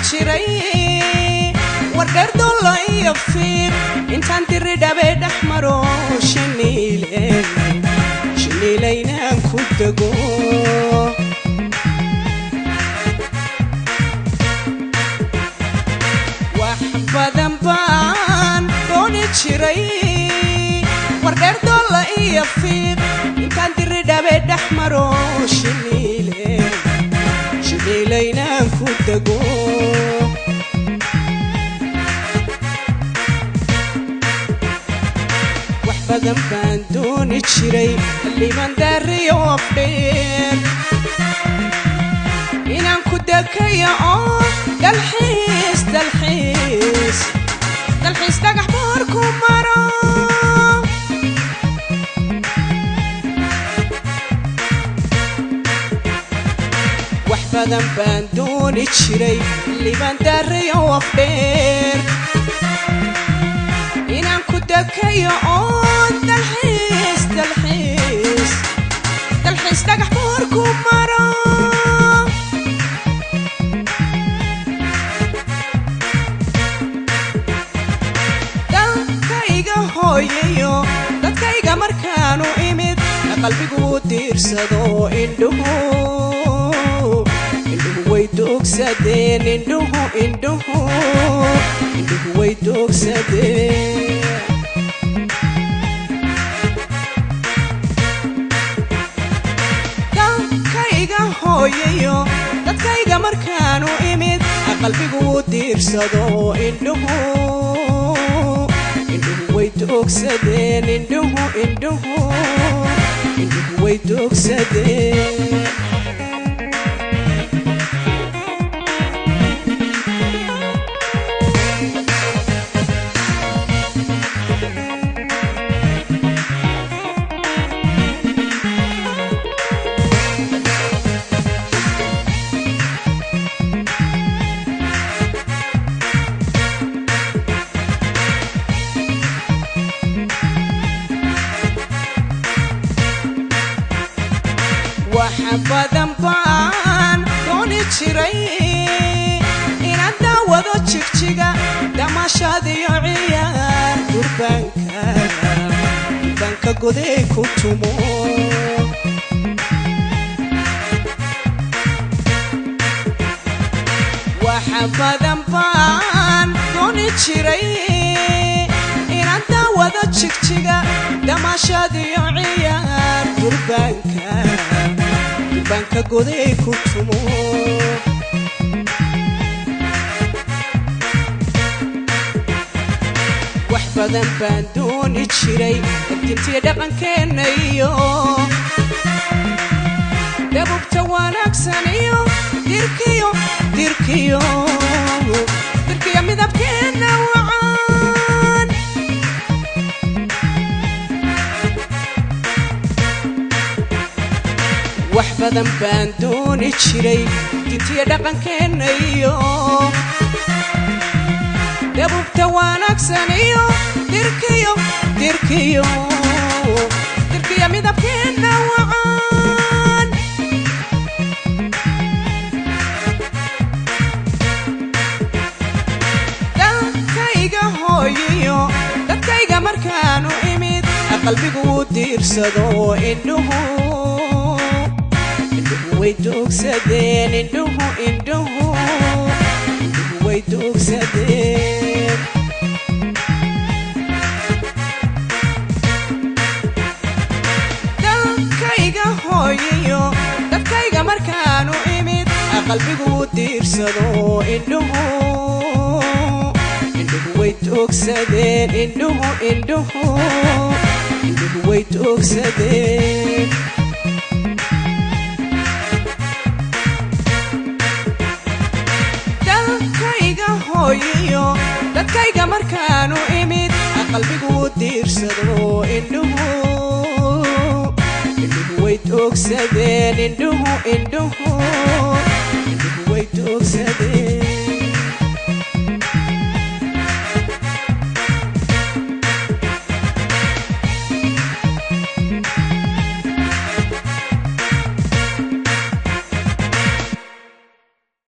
jiray wargar dolo iyo fiir intaan tiridhabe dhaxmaro shiniilaynaan ku dego wax badan baan dooni jiray wargar dolo iyo fiir intaan tiridhabe dhaxmaro shiniilaynaan ku dego badan baan dooni jiray liman dariyo afdheer inaan ku dekayo oo dalxiis dhagax boor ku maro wax badan baan dooni jiray liman dariyo afdheer inaan ku dekayo oo dalxiis dhagax boor ku maro dalkayga hooyayo dadkayga markaanu imid qalbigu diirsado indhuhu way doogsadeen indhuhu way doogsadeen dadkayga markaanu imid qalbigu diirsado indhuhu way doogsadeen indhuhu way doogsadeen badan baan dooni jiray inaan daawado jigjiga damaashadiyo ciyaar durbaanka goday ku tumo waxa badan baan dooni jiray inaan daawado jigjiga damaashadiyo ciyaar durbaanka goday ku tumo wax badan baan dooni jiray dintii dhaqankeena iyo dabubta wanaagsan iyo dirkiyo midabkeena wacaan wax badan baan dooni jiray dintii dhaqankeena iyo dabubta wanaagsan iyo dirkiyo midabkeena wacaan dalkayga hooyayo dadkayga markaanu imid qalbigu diirsado indhuhu way doogsadeen indhuhu way doogsadeen dalkayga hooyayo dadkayga markaanu imid qalbigu diirsado indhuhu way doogsadeen indhuhu way doogsadeen dadkayga markaanu imid qalbigu diirsado indhuhu way doogsadeen indhuhu way doogsadeen